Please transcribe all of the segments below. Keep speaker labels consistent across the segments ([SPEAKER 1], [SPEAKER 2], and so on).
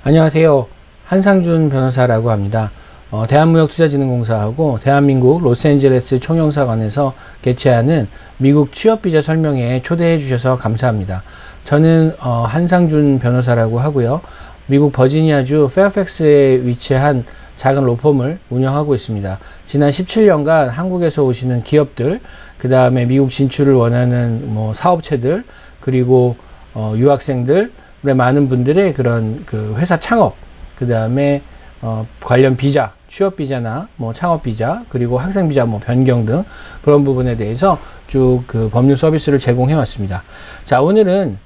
[SPEAKER 1] 안녕하세요. 한상준 변호사라고 합니다. 대한무역투자진흥공사하고 대한민국 로스앤젤레스 총영사관에서 개최하는 미국 취업비자 설명회에 초대해 주셔서 감사합니다. 저는 한상준 변호사라고 하고요. 미국 버지니아주 페어팩스에 위치한 작은 로펌을 운영하고 있습니다. 지난 17년간 한국에서 오시는 기업들, 그 다음에 미국 진출을 원하는 사업체들, 그리고 유학생들, 많은 분들의 그런 회사 창업, 그 다음에 관련 비자, 취업 비자나 창업 비자, 그리고 학생 비자 변경 등 그런 부분에 대해서 쭉 법률 서비스를 제공해 왔습니다. 자, 오늘은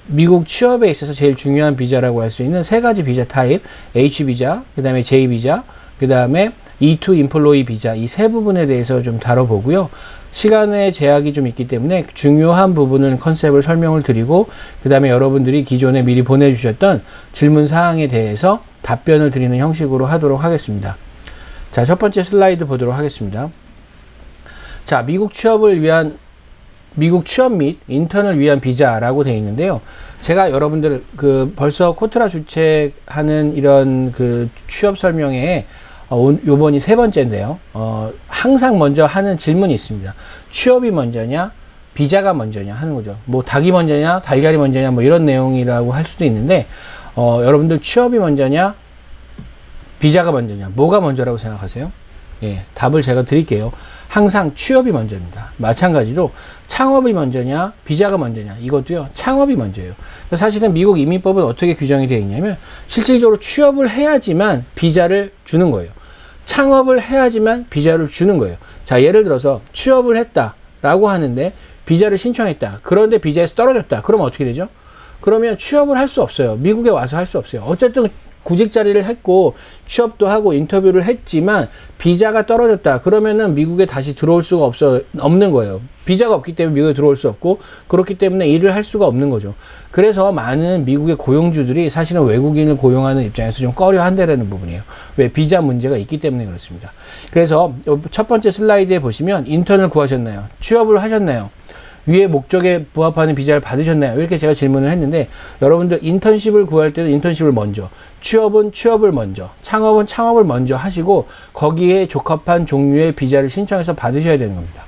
[SPEAKER 1] 미국 취업에 있어서 제일 중요한 비자라고 할 수 있는 세 가지 비자 타입, H 비자, 그 다음에 J 비자, 그 다음에 E2 인플로이 비자, 이 세 부분에 대해서 좀 다뤄보고요. 시간의 제약이 좀 있기 때문에 중요한 부분은 컨셉을 설명을 드리고, 그 다음에 여러분들이 기존에 미리 보내주셨던 질문 사항에 대해서 답변을 드리는 형식으로 하도록 하겠습니다. 자, 첫 번째 슬라이드 보도록 하겠습니다. 자, 미국 취업 및 인턴을 위한 비자라고 되어 있는데요. 제가 여러분들 벌써 코트라 주최하는 이런 취업 설명회에 요번이 세 번째인데요. 항상 먼저 하는 질문이 있습니다. 취업이 먼저냐, 비자가 먼저냐 하는 거죠. 닭이 먼저냐, 달걀이 먼저냐, 이런 내용이라고 할 수도 있는데, 여러분들 취업이 먼저냐, 비자가 먼저냐, 뭐가 먼저라고 생각하세요? 예, 답을 제가 드릴게요. 항상 취업이 먼저입니다. 마찬가지로 창업이 먼저냐, 비자가 먼저냐, 이것도요, 창업이 먼저예요. 사실은 미국 이민법은 어떻게 규정이 되어 있냐면, 실질적으로 취업을 해야지만 비자를 주는 거예요. 창업을 해야지만 비자를 주는 거예요. 자, 예를 들어서 취업을 했다라고 하는데 비자를 신청했다. 그런데 비자에서 떨어졌다. 그러면 어떻게 되죠? 그러면 취업을 할 수 없어요. 미국에 와서 할 수 없어요. 어쨌든 구직 자리를 했고 취업도 하고 인터뷰를 했지만 비자가 떨어졌다. 그러면은 미국에 다시 들어올 수가 없는 거예요. 비자가 없기 때문에 미국에 들어올 수 없고, 그렇기 때문에 일을 할 수가 없는 거죠. 그래서 많은 미국의 고용주들이 사실은 외국인을 고용하는 입장에서 좀 꺼려 한다는 부분이에요. 왜? 비자 문제가 있기 때문에 그렇습니다. 그래서 첫 번째 슬라이드에 보시면 인턴을 구하셨나요? 취업을 하셨나요? 위의 목적에 부합하는 비자를 받으셨나요? 이렇게 제가 질문을 했는데, 여러분들 인턴십을 구할 때는 인턴십을 먼저, 취업은 취업을 먼저, 창업은 창업을 먼저 하시고 거기에 적합한 종류의 비자를 신청해서 받으셔야 되는 겁니다.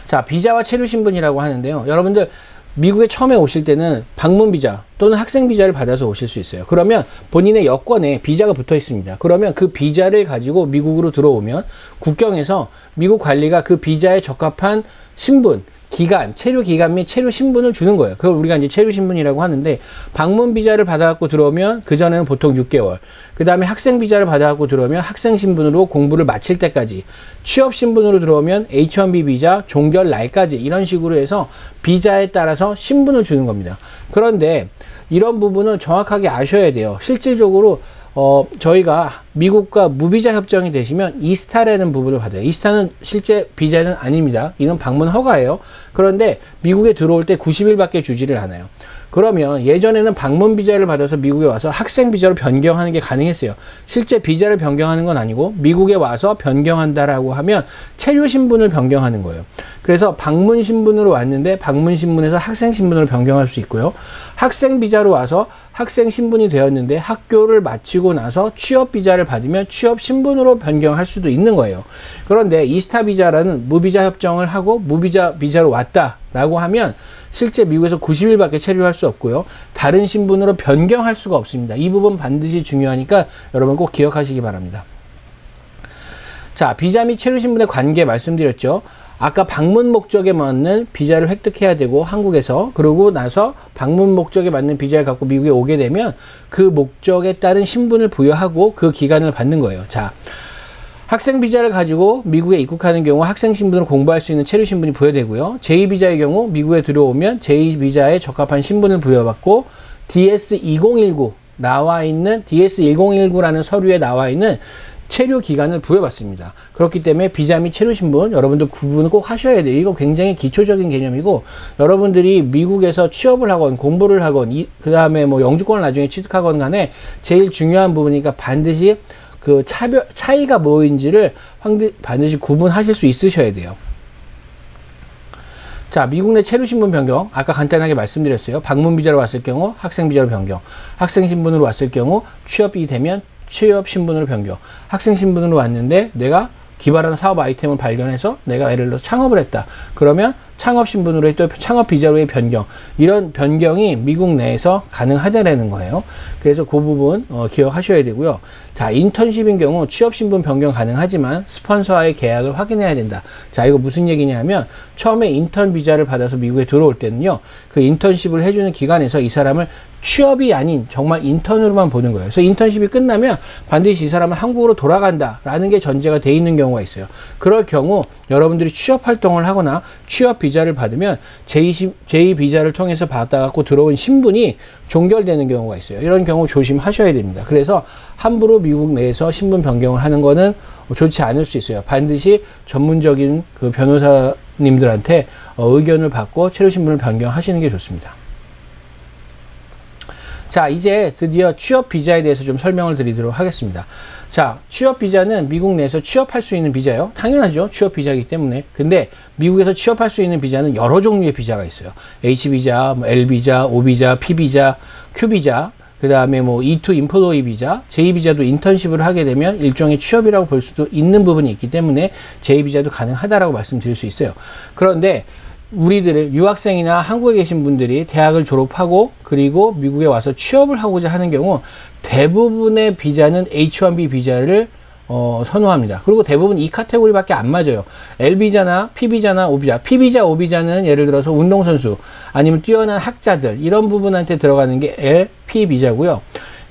[SPEAKER 1] 자, 비자와 체류 신분이라고 하는데요. 여러분들 미국에 처음에 오실 때는 방문 비자 또는 학생 비자를 받아서 오실 수 있어요. 그러면 본인의 여권에 비자가 붙어 있습니다. 그러면 그 비자를 가지고 미국으로 들어오면 국경에서 미국 관리가 그 비자에 적합한 신분, 기간, 체류 기간 및 체류 신분을 주는 거예요. 그걸 우리가 이제 체류 신분이라고 하는데, 방문 비자를 받아갖고 들어오면 그전에는 보통 6개월, 그 다음에 학생 비자를 받아갖고 들어오면 학생 신분으로 공부를 마칠 때까지, 취업 신분으로 들어오면 H1B 비자 종결 날까지, 이런 식으로 해서 비자에 따라서 신분을 주는 겁니다. 그런데 이런 부분은 정확하게 아셔야 돼요. 실질적으로 저희가 미국과 무비자 협정이 되시면 이스타라는 부분을 받아요. 이스타는 실제 비자는 아닙니다. 이건 방문 허가예요. 그런데 미국에 들어올 때 90일밖에 주지를 않아요. 그러면 예전에는 방문 비자를 받아서 미국에 와서 학생 비자로 변경하는 게 가능했어요. 실제 비자를 변경하는 건 아니고 미국에 와서 변경한다라고 하면 체류 신분을 변경하는 거예요. 그래서 방문 신분으로 왔는데 방문 신분에서 학생 신분으로 변경할 수 있고요. 학생 비자로 와서 학생 신분이 되었는데 학교를 마치고 나서 취업 비자를 받으면 취업 신분으로 변경할 수도 있는 거예요. 그런데 이스타 비자라는 무비자 협정을 하고 무비자 비자로 왔다라고 하면 실제 미국에서 90일밖에 체류할 수 없고요. 다른 신분으로 변경할 수가 없습니다. 이 부분 반드시 중요하니까 여러분 꼭 기억하시기 바랍니다. 자, 비자 및 체류 신분의 관계 말씀드렸죠. 아까 방문 목적에 맞는 비자를 획득해야 되고 한국에서, 그러고 나서 방문 목적에 맞는 비자를 갖고 미국에 오게 되면 그 목적에 따른 신분을 부여하고 그 기간을 받는 거예요. 자, 학생 비자를 가지고 미국에 입국하는 경우 학생 신분으로 공부할 수 있는 체류 신분이 부여되고요. 제2비자의 경우 미국에 들어오면 제2비자에 적합한 신분을 부여받고 DS-2019 나와 있는 DS-1019라는 서류에 나와 있는 체류 기간을 부여받습니다. 그렇기 때문에 비자 및 체류 신분 여러분들 구분을 꼭 하셔야 돼요. 이거 굉장히 기초적인 개념이고, 여러분들이 미국에서 취업을 하건 공부를 하건 그 다음에 영주권을 나중에 취득하건 간에 제일 중요한 부분이니까 반드시 차이가 뭐인지를 반드시 구분하실 수 있으셔야 돼요. 자, 미국 내 체류 신분 변경, 아까 간단하게 말씀드렸어요. 방문 비자로 왔을 경우 학생 비자로 변경, 학생 신분으로 왔을 경우 취업이 되면 취업 신분으로 변경, 학생 신분으로 왔는데 내가 기발한 사업 아이템을 발견해서 내가 예를 들어서 창업을 했다. 그러면 창업 신분으로의 또 창업 비자로의 변경, 이런 변경이 미국 내에서 가능하다라는 거예요. 그래서 그 부분 기억하셔야 되고요. 자, 인턴십인 경우 취업 신분 변경 가능하지만 스폰서와의 계약을 확인해야 된다. 자, 이거 무슨 얘기냐면 처음에 인턴 비자를 받아서 미국에 들어올 때는요, 그 인턴십을 해주는 기관에서 이 사람을 취업이 아닌 정말 인턴으로만 보는 거예요. 그래서 인턴십이 끝나면 반드시 이 사람은 한국으로 돌아간다라는 게 전제가 돼 있는 경우가 있어요. 그럴 경우 여러분들이 취업 활동을 하거나 취업 비자를 받으면 제2 비자를 통해서 받아갖고 들어온 신분이 종결되는 경우가 있어요. 이런 경우 조심하셔야 됩니다. 그래서 함부로 미국 내에서 신분 변경을 하는 거는 좋지 않을 수 있어요. 반드시 전문적인 그 변호사님들한테 의견을 받고 체류 신분을 변경하시는 게 좋습니다. 자, 이제 드디어 취업 비자에 대해서 좀 설명을 드리도록 하겠습니다. 자, 취업 비자는 미국 내에서 취업할 수 있는 비자예요. 당연하죠. 취업 비자이기 때문에. 근데 미국에서 취업할 수 있는 비자는 여러 종류의 비자가 있어요. H 비자, 뭐 L 비자, O 비자, P 비자, Q 비자, 그 다음에 뭐 E2 인플로이 비자, J 비자도 인턴십을 하게 되면 일종의 취업이라고 볼 수도 있는 부분이 있기 때문에 J 비자도 가능하다라고 말씀드릴 수 있어요. 그런데 우리들을 유학생이나 한국에 계신 분들이 대학을 졸업하고 그리고 미국에 와서 취업을 하고자 하는 경우 대부분의 비자는 H1B 비자를 선호합니다. 그리고 대부분 이 카테고리밖에 안 맞아요. L비자나 P비자나 O비자. P비자, O비자는 예를 들어서 운동선수 아니면 뛰어난 학자들 이런 부분한테 들어가는 게 LP비자고요.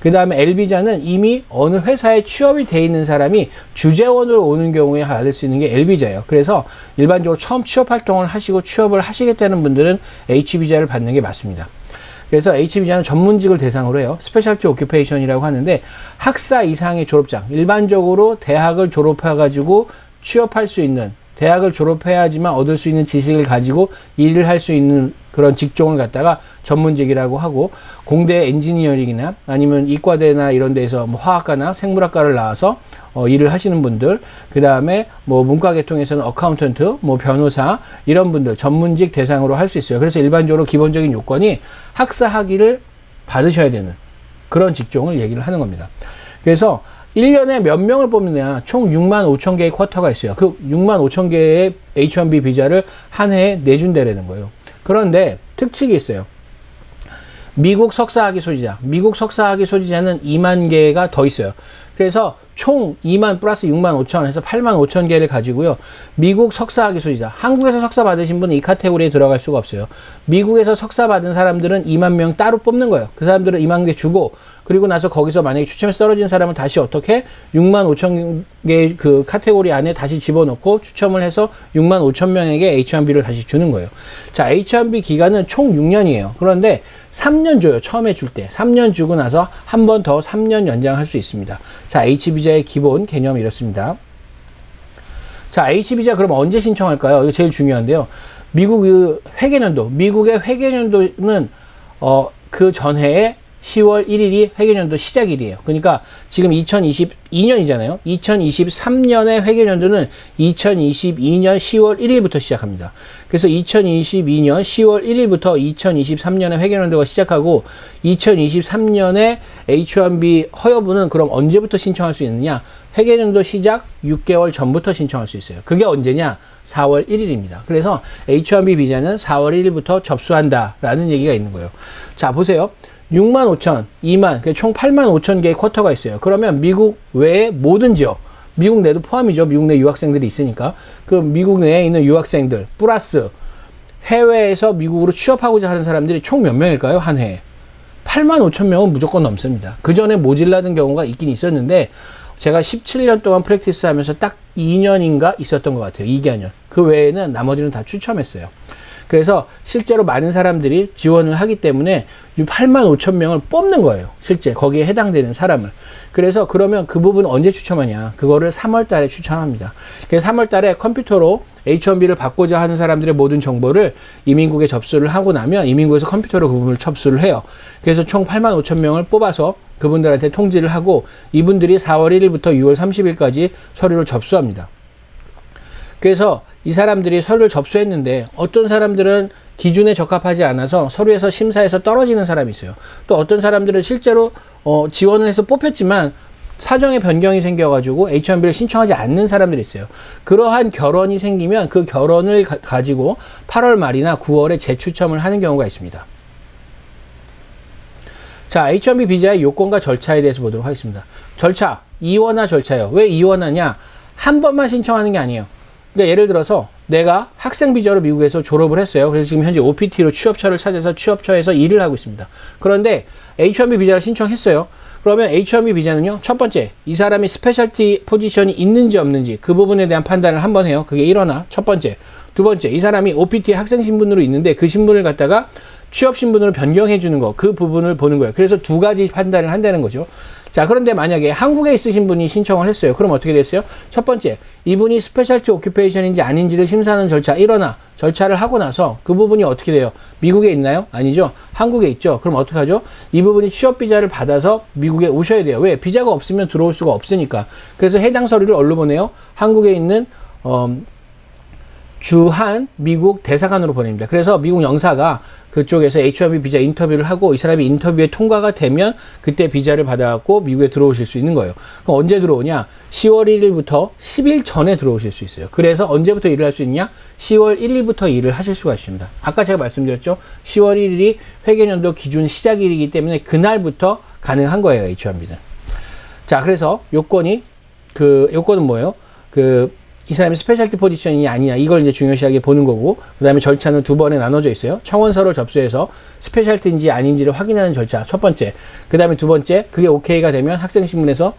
[SPEAKER 1] 그 다음에 L비자는 이미 어느 회사에 취업이 돼 있는 사람이 주재원으로 오는 경우에 받을 수 있는 게 L비자예요. 그래서 일반적으로 처음 취업 활동을 하시고 취업을 하시겠다는 분들은 H비자를 받는 게 맞습니다. 그래서 H비자는 전문직을 대상으로 해요. 스페셜티 오큐페이션이라고 하는데 학사 이상의 졸업장, 일반적으로 대학을 졸업해가지고 취업할 수 있는, 대학을 졸업해야지만 얻을 수 있는 지식을 가지고 일을 할 수 있는 그런 직종을 갖다가 전문직이라고 하고, 공대 엔지니어링이나 아니면 이과대나 이런 데서 뭐 화학과나 생물학과를 나와서 일을 하시는 분들, 그 다음에 뭐 문과계통에서는 어카운턴트, 뭐 변호사 이런 분들 전문직 대상으로 할 수 있어요. 그래서 일반적으로 기본적인 요건이 학사 학위를 받으셔야 되는 그런 직종을 얘기를 하는 겁니다. 그래서 1년에 몇 명을 뽑느냐, 총 65,000개의 쿼터가 있어요. 그 65,000개의 H1B 비자를 한 해에 내준다라는 거예요. 그런데 특칙이 있어요. 미국 석사학위 소지자, 미국 석사학위 소지자는 2만 개가 더 있어요. 그래서 총 2만 플러스 6만 5천 해서 8만 5천 개를 가지고요. 미국 석사학위 소지자, 한국에서 석사 받으신 분은 이 카테고리에 들어갈 수가 없어요. 미국에서 석사 받은 사람들은 2만 명 따로 뽑는 거예요. 그 사람들은 2만 개 주고, 그리고 나서 거기서 만약에 추첨에서 떨어진 사람은 다시 어떻게 6만 5천 개 그 카테고리 안에 다시 집어넣고 추첨을 해서 6만 5천 명에게 H1B를 다시 주는 거예요. 자, H1B 기간은 총 6년이에요. 그런데 3년 줘요. 처음에 줄 때. 3년 주고 나서 한 번 더 3년 연장할 수 있습니다. 자, H비자의 기본 개념이 이렇습니다. 자, H비자 그럼 언제 신청할까요? 이거 제일 중요한데요. 미국 그 회계년도, 미국의 회계년도는 그 전해에 10월 1일이 회계년도 시작일이에요. 그러니까 지금 2022년이잖아요. 2023년의 회계년도는 2022년 10월 1일부터 시작합니다. 그래서 2022년 10월 1일부터 2023년의 회계년도가 시작하고, 2023년에 H1B 허여분은 그럼 언제부터 신청할 수 있느냐? 회계년도 시작 6개월 전부터 신청할 수 있어요. 그게 언제냐? 4월 1일입니다. 그래서 H1B 비자는 4월 1일부터 접수한다라는 얘기가 있는 거예요. 자, 보세요. 6만 5천, 2만, 총 8만 5천 개의 쿼터가 있어요. 그러면 미국 외에 모든 지역, 미국 내도 포함이죠. 미국 내 유학생들이 있으니까. 그 미국 내에 있는 유학생들, 플러스 해외에서 미국으로 취업하고자 하는 사람들이 총 몇 명일까요? 한 해에. 8만 5천 명은 무조건 넘습니다. 그 전에 모질라던 경우가 있긴 있었는데, 제가 17년 동안 프랙티스 하면서 딱 2년인가 있었던 것 같아요. 2개년. 그 외에는 나머지는 다 추첨했어요. 그래서 실제로 많은 사람들이 지원을 하기 때문에 8만 5천 명을 뽑는 거예요. 실제 거기에 해당되는 사람을. 그래서 그러면 그 부분 언제 추첨하냐? 그거를 3월 달에 추첨합니다. 그래서 3월 달에 컴퓨터로 H1B를 받고자 하는 사람들의 모든 정보를 이민국에 접수를 하고 나면 이민국에서 컴퓨터로 그 부분을 접수를 해요. 그래서 총 8만 5천 명을 뽑아서 그분들한테 통지를 하고, 이분들이 4월 1일부터 6월 30일까지 서류를 접수합니다. 그래서 이 사람들이 서류를 접수했는데 어떤 사람들은 기준에 적합하지 않아서 서류에서 심사에서 떨어지는 사람이 있어요. 또 어떤 사람들은 실제로 지원을 해서 뽑혔지만 사정의 변경이 생겨가지고 H1B를 신청하지 않는 사람들이 있어요. 그러한 결원이 생기면 그 결원을 가지고 8월 말이나 9월에 재추첨을 하는 경우가 있습니다. 자, H1B 비자의 요건과 절차에 대해서 보도록 하겠습니다. 절차, 이원화 절차예요. 왜 이원화냐? 한 번만 신청하는 게 아니에요. 그러니까 예를 들어서 내가 학생 비자로 미국에서 졸업을 했어요. 그래서 지금 현재 OPT로 취업처를 찾아서 취업처에서 일을 하고 있습니다. 그런데 H1B 비자를 신청했어요. 그러면 H1B 비자는요, 첫 번째, 이 사람이 스페셜티 포지션이 있는지 없는지 그 부분에 대한 판단을 한번 해요. 그게 1원화, 첫 번째. 두 번째, 이 사람이 OPT 학생 신분으로 있는데 그 신분을 갖다가 취업 신분으로 변경해 주는 거, 그 부분을 보는 거예요. 그래서 두 가지 판단을 한다는 거죠. 자, 그런데 만약에 한국에 있으신 분이 신청을 했어요. 그럼 어떻게 됐어요? 첫 번째, 이분이 스페셜티 오큐페이션인지 아닌지를 심사하는 절차 1원화 절차를 하고 나서 그 부분이 어떻게 돼요? 미국에 있나요? 아니죠. 한국에 있죠. 그럼 어떡하죠? 이 부분이 취업 비자를 받아서 미국에 오셔야 돼요. 왜? 비자가 없으면 들어올 수가 없으니까. 그래서 해당 서류를 어디로 보내요? 한국에 있는 주한 미국 대사관으로 보냅니다. 그래서 미국 영사가 그쪽에서 H1B 비자 인터뷰를 하고 이 사람이 인터뷰에 통과가 되면 그때 비자를 받아갖고 미국에 들어오실 수 있는 거예요. 그럼 언제 들어오냐? 10월 1일부터 10일 전에 들어오실 수 있어요. 그래서 언제부터 일을 할 수 있냐? 10월 1일부터 일을 하실 수가 있습니다. 아까 제가 말씀드렸죠? 10월 1일이 회계연도 기준 시작일이기 때문에 그날부터 가능한 거예요, H1B는. 자, 그래서 요건은 뭐예요? 이 사람이 스페셜티 포지션이 아니냐, 이걸 이제 중요시하게 보는 거고, 그 다음에 절차는 두 번에 나눠져 있어요. 청원서를 접수해서 스페셜티인지 아닌지를 확인하는 절차, 첫 번째. 그 다음에 두 번째, 그게 오케이가 되면 학생신분에서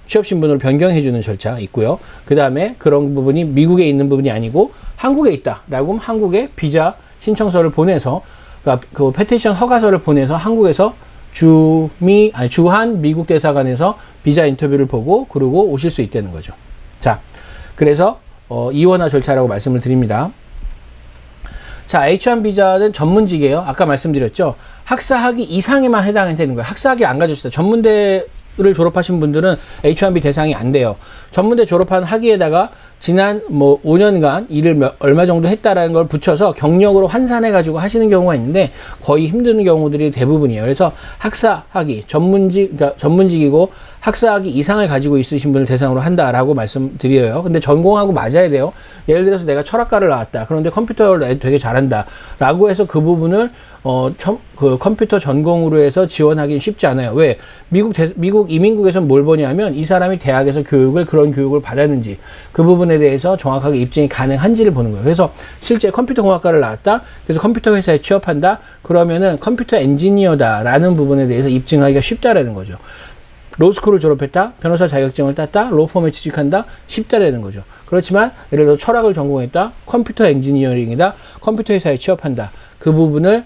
[SPEAKER 1] 취업신분으로 변경해주는 절차 있고요. 그 다음에 그런 부분이 미국에 있는 부분이 아니고 한국에 있다라고 하면 한국에 비자 신청서를 보내서, 그러니까 그 페티션 허가서를 보내서 한국에서 주한 미국 대사관에서 비자 인터뷰를 보고 그러고 오실 수 있다는 거죠. 자, 그래서 이원화 절차라고 말씀을 드립니다. 자, H1 비자는 전문직이에요. 아까 말씀드렸죠. 학사학위 이상에만 해당이 되는 거예요. 학사학위 안 가졌을 때 전문대를 졸업하신 분들은 H1B 대상이 안 돼요. 전문대 졸업한 학위에다가 지난 5년간 일을 얼마 정도 했다라는 걸 붙여서 경력으로 환산해 가지고 하시는 경우가 있는데 거의 힘든 경우들이 대부분이에요. 그래서 학사학위 그러니까 전문직이고 학사학위 이상을 가지고 있으신 분을 대상으로 한다라고 말씀드려요. 근데 전공하고 맞아야 돼요. 예를 들어서 내가 철학과를 나왔다. 그런데 컴퓨터를 되게 잘한다. 라고 해서 그 부분을 그 컴퓨터 전공으로 해서 지원하기는 쉽지 않아요. 왜? 미국 이민국에서는 뭘 보냐면 이 사람이 대학에서 그런 교육을 받았는지 그 부분에 대해서 정확하게 입증이 가능한지를 보는 거예요. 그래서 실제 컴퓨터 공학과를 나왔다. 그래서 컴퓨터 회사에 취업한다. 그러면은 컴퓨터 엔지니어다라는 부분에 대해서 입증하기가 쉽다라는 거죠. 로스쿨을 졸업했다, 변호사 자격증을 땄다, 로펌에 취직한다, 쉽다라는 거죠. 그렇지만 예를 들어 철학을 전공했다, 컴퓨터 엔지니어링이다, 컴퓨터 회사에 취업한다. 그 부분을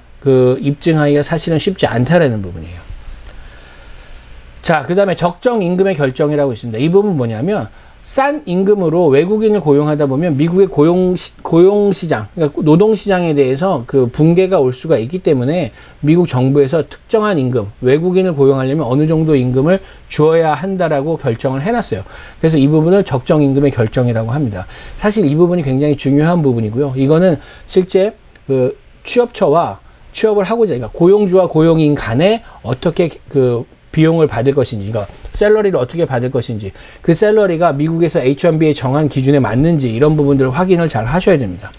[SPEAKER 1] 입증하기가 사실은 쉽지 않다라는 부분이에요. 자, 그 다음에 적정 임금의 결정이라고 있습니다. 이 부분은 뭐냐면 싼 임금으로 외국인을 고용하다 보면 미국의 고용시장, 그러니까 노동시장에 대해서 그 붕괴가 올 수가 있기 때문에 미국 정부에서 특정한 임금, 외국인을 고용하려면 어느 정도 임금을 주어야 한다라고 결정을 해놨어요. 그래서 이 부분을 적정 임금의 결정이라고 합니다. 사실 이 부분이 굉장히 중요한 부분이고요. 이거는 실제 그 취업처와 취업을 하고자, 그러니까 고용주와 고용인 간에 어떻게 비용을 받을 것인지, 그러니까 샐러리를 어떻게 받을 것인지, 그 샐러리가 미국에서 H1B의 정한 기준에 맞는지 이런 부분들을 확인을 잘 하셔야 됩니다.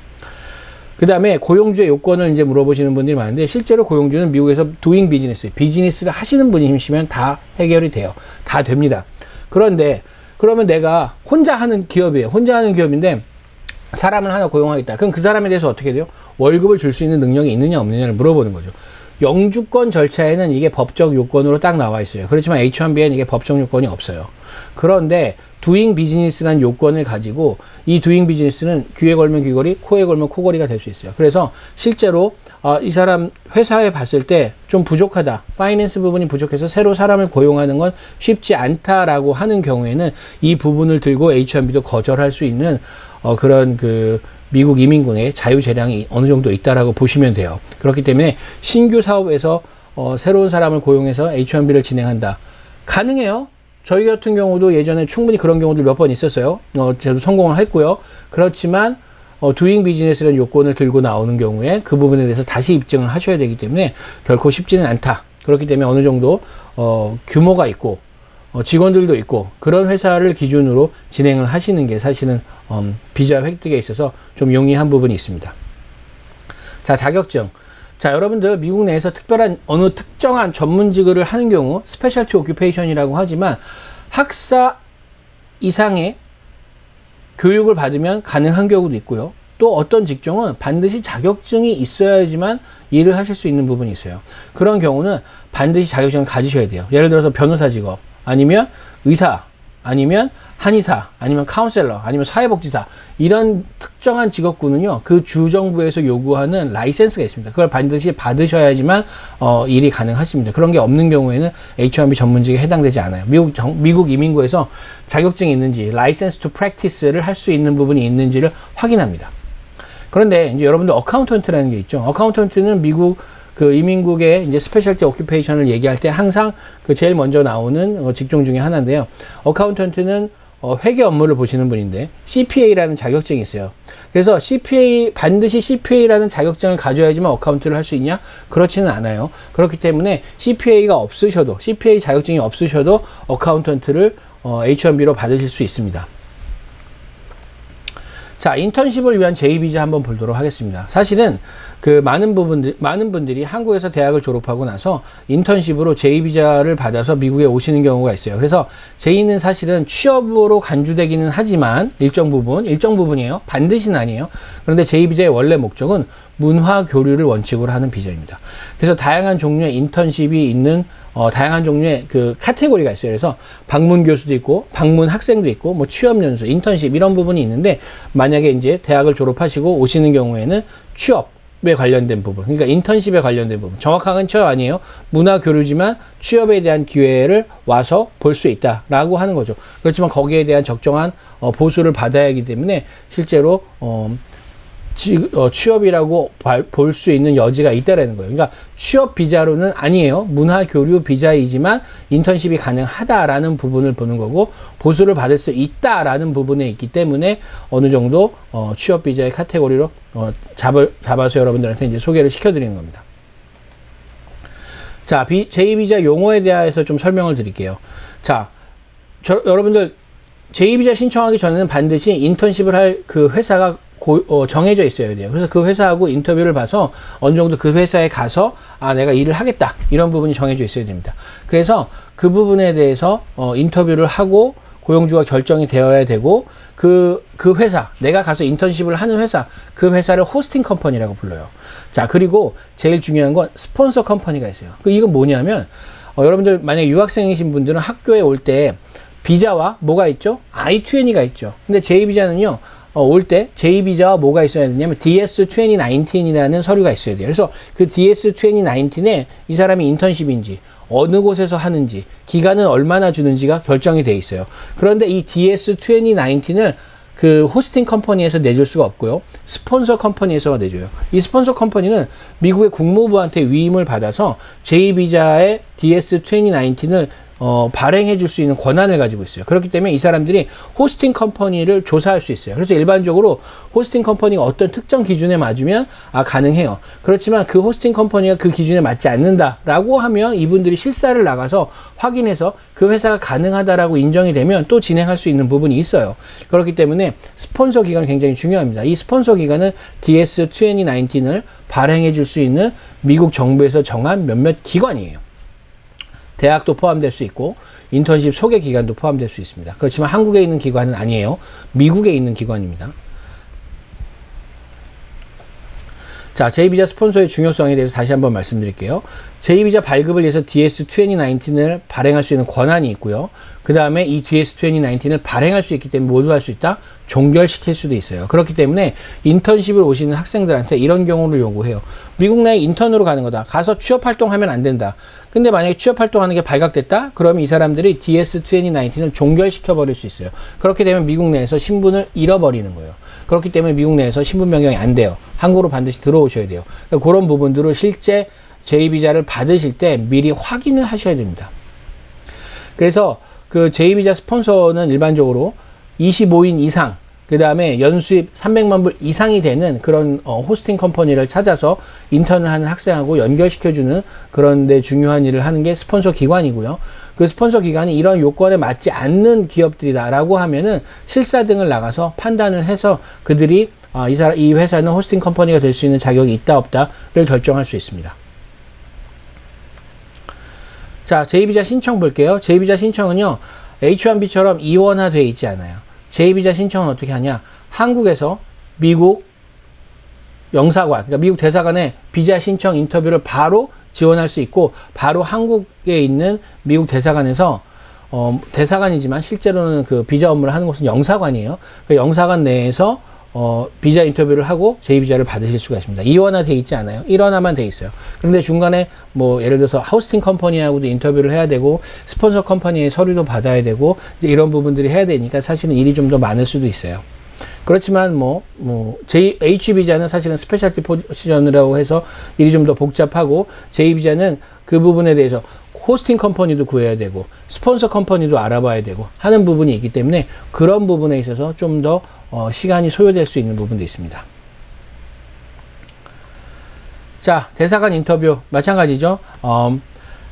[SPEAKER 1] 그 다음에 고용주의 요건을 이제 물어보시는 분들이 많은데 실제로 고용주는 미국에서 doing 비즈니스를 하시는 분이시면 다 해결이 돼요. 다 됩니다. 그런데 그러면 내가 혼자 하는 기업인데 사람을 하나 고용하겠다. 그럼 그 사람에 대해서 어떻게 돼요? 월급을 줄 수 있는 능력이 있느냐 없느냐를 물어보는 거죠. 영주권 절차에는 이게 법적 요건으로 딱 나와 있어요. 그렇지만 H1B에는 이게 법적 요건이 없어요. 그런데 doing 비즈니스라는 요건을 가지고 이 doing 비즈니스는 귀에 걸면 귀걸이, 코에 걸면 코걸이가 될 수 있어요. 그래서 실제로 이 사람 회사에 봤을 때 좀 부족하다, 파이낸스 부분이 부족해서 새로 사람을 고용하는 건 쉽지 않다라고 하는 경우에는 이 부분을 들고 H1B도 거절할 수 있는 그런 미국 이민군의 자유재량이 어느 정도 있다라고 보시면 돼요. 그렇기 때문에 신규 사업에서 새로운 사람을 고용해서 H1B를 진행한다. 가능해요. 저희 같은 경우도 예전에 충분히 그런 경우들 몇 번 있었어요. 저도 성공을 했고요. 그렇지만 doing business라는 요건을 들고 나오는 경우에 그 부분에 대해서 다시 입증을 하셔야 되기 때문에 결코 쉽지는 않다. 그렇기 때문에 어느 정도 규모가 있고 직원들도 있고 그런 회사를 기준으로 진행을 하시는 게 사실은 비자 획득에 있어서 좀 용이한 부분이 있습니다. 자, 자격증. 자, 여러분들 미국 내에서 특별한 어느 특정한 전문직을 하는 경우 스페셜티 오큐페이션이라고 하지만 학사 이상의 교육을 받으면 가능한 경우도 있고요. 또 어떤 직종은 반드시 자격증이 있어야지만 일을 하실 수 있는 부분이 있어요. 그런 경우는 반드시 자격증을 가지셔야 돼요. 예를 들어서 변호사 직업, 아니면 의사, 아니면 한의사, 아니면 카운셀러, 아니면 사회복지사, 이런 특정한 직업군은요, 그 주정부에서 요구하는 라이센스가 있습니다. 그걸 반드시 받으셔야지만 일이 가능하십니다. 그런 게 없는 경우에는 H1B 전문직에 해당되지 않아요. 미국 이민구에서 자격증이 있는지, 라이센스 투 프랙티스를 할 수 있는 부분이 있는지를 확인합니다. 그런데 이제 여러분들 어카운턴트라는 게 있죠. 어카운턴트는 미국 그 이민국의 이제 스페셜티 오큐페이션을 얘기할 때 항상 그 제일 먼저 나오는 직종 중에 하나인데요. 어카운턴트는 회계 업무를 보시는 분인데 CPA라는 자격증이 있어요. 그래서 반드시 CPA라는 자격증을 가져야지만 어카운트를 할 수 있냐? 그렇지는 않아요. 그렇기 때문에 CPA 자격증이 없으셔도 어카운턴트를 H1B로 받으실 수 있습니다. 자, 인턴십을 위한 제2비자 한번 보도록 하겠습니다. 사실은 그 많은 분들이 한국에서 대학을 졸업하고 나서 인턴십으로 제2비자를 받아서 미국에 오시는 경우가 있어요. 그래서 제2는 사실은 취업으로 간주되기는 하지만 일정 부분이에요. 반드시는 아니에요. 그런데 제2비자의 원래 목적은 문화 교류를 원칙으로 하는 비자입니다. 그래서 다양한 종류의 인턴십이 있는 다양한 종류의 그 카테고리가 있어요. 그래서 방문 교수도 있고, 방문 학생도 있고, 뭐 취업 연수, 인턴십 이런 부분이 있는데, 만약에 이제 대학을 졸업하시고 오시는 경우에는 취업에 관련된 부분, 그러니까 인턴십에 관련된 부분, 정확한 취업 아니에요. 문화 교류지만 취업에 대한 기회를 와서 볼 수 있다라고 하는 거죠. 그렇지만 거기에 대한 적정한 보수를 받아야 하기 때문에 실제로 취업이라고 볼 수 있는 여지가 있다라는 거예요. 그러니까 취업 비자로는 아니에요. 문화 교류 비자이지만 인턴십이 가능하다라는 부분을 보는 거고, 보수를 받을 수 있다라는 부분에 있기 때문에 어느 정도 취업 비자의 카테고리로 잡아서 여러분들한테 이제 소개를 시켜드리는 겁니다. 자, 제2비자 용어에 대해서 좀 설명을 드릴게요. 자, 여러분들 제2비자 신청하기 전에는 반드시 인턴십을 할 그 회사가 정해져 있어야 돼요. 그래서 그 회사하고 인터뷰를 봐서 어느 정도 그 회사에 가서 내가 일을 하겠다, 이런 부분이 정해져 있어야 됩니다. 그래서 그 부분에 대해서 인터뷰를 하고 고용주가 결정이 되어야 되고, 그 회사, 내가 가서 인턴십을 하는 회사, 그 회사를 호스팅 컴퍼니라고 불러요. 자, 그리고 제일 중요한 건 스폰서 컴퍼니가 있어요. 이건 뭐냐면 여러분들 만약에 유학생이신 분들은 학교에 올 때 비자와 뭐가 있죠? I-20가 있죠. 근데 제2비자는요, 올 때 제2비자와 뭐가 있어야 되냐면 DS-2019이라는 서류가 있어야 돼요. 그래서 그 DS-2019에 이 사람이 인턴십인지, 어느 곳에서 하는지, 기간은 얼마나 주는지가 결정이 돼 있어요. 그런데 이 DS-2019을 그 호스팅 컴퍼니에서 내줄 수가 없고요. 스폰서 컴퍼니에서 내줘요. 이 스폰서 컴퍼니는 미국의 국무부한테 위임을 받아서 제2비자의 DS-2019을 발행해 줄 수 있는 권한을 가지고 있어요. 그렇기 때문에 이 사람들이 호스팅 컴퍼니를 조사할 수 있어요. 그래서 일반적으로 호스팅 컴퍼니가 어떤 특정 기준에 맞으면 가능해요. 그렇지만 그 호스팅 컴퍼니가 그 기준에 맞지 않는다라고 하면 이분들이 실사를 나가서 확인해서 그 회사가 가능하다라고 인정이 되면 또 진행할 수 있는 부분이 있어요. 그렇기 때문에 스폰서 기간이 굉장히 중요합니다. 이 스폰서 기간은 DS-2019을 발행해 줄 수 있는 미국 정부에서 정한 몇몇 기관이에요. 대학도 포함될 수 있고 인턴십 소개 기간도 포함될 수 있습니다. 그렇지만 한국에 있는 기관은 아니에요. 미국에 있는 기관입니다. 자, 제2비자 스폰서의 중요성에 대해서 다시 한번 말씀드릴게요. 제2비자 발급을 위해서 DS-2019을 발행할 수 있는 권한이 있고요. 그 다음에 이 DS-2019을 발행할 수 있기 때문에 모두 할 수 있다? 종결시킬 수도 있어요. 그렇기 때문에 인턴십을 오시는 학생들한테 이런 경우를 요구해요. 미국 내에 인턴으로 가는 거다. 가서 취업활동하면 안 된다. 근데 만약에 취업활동하는 게 발각됐다? 그러면 이 사람들이 DS-2019을 종결시켜 버릴 수 있어요. 그렇게 되면 미국 내에서 신분을 잃어버리는 거예요. 그렇기 때문에 미국 내에서 신분 변경이 안 돼요. 한국으로 반드시 들어오셔야 돼요. 그러니까 그런 부분들을 실제 제2비자를 받으실 때 미리 확인을 하셔야 됩니다. 그래서 그 제2비자 스폰서는 일반적으로 25인 이상, 그 다음에 연수입 300만 불 이상이 되는 그런 호스팅 컴퍼니를 찾아서 인턴을 하는 학생하고 연결시켜주는 그런 데 중요한 일을 하는 게 스폰서 기관이고요. 그 스폰서 기관이 이런 요건에 맞지 않는 기업들이다라고 하면은 실사 등을 나가서 판단을 해서 그들이 이 회사는 호스팅 컴퍼니가 될 수 있는 자격이 있다 없다를 결정할 수 있습니다. 자, 제2비자 신청 볼게요. 제2비자 신청은요, H1B처럼 이원화되어 있지 않아요. 제2비자 신청은 어떻게 하냐? 한국에서 미국 영사관, 그러니까 미국 대사관에 비자 신청 인터뷰를 바로 지원할 수 있고, 바로 한국에 있는 미국 대사관에서 대사관이지만 실제로는 그 비자 업무를 하는 곳은 영사관이에요. 그 영사관 내에서 비자 인터뷰를 하고 제2비자를 받으실 수가 있습니다. 2원화 돼 있지 않아요. 1원화만 돼 있어요. 그런데 중간에 뭐 예를 들어서 하우스팅 컴퍼니하고도 인터뷰를 해야 되고 스폰서 컴퍼니의 서류도 받아야 되고 이제 이런 부분들이 해야 되니까 사실은 일이 좀 더 많을 수도 있어요. 그렇지만 H비자는 사실은 스페셜티 포지션이라고 해서 일이 좀 더 복잡하고, 제2비자는 그 부분에 대해서 호스팅 컴퍼니도 구해야 되고 스폰서 컴퍼니도 알아봐야 되고 하는 부분이 있기 때문에 그런 부분에 있어서 좀 더 시간이 소요될 수 있는 부분도 있습니다. 자, 대사관 인터뷰 마찬가지죠.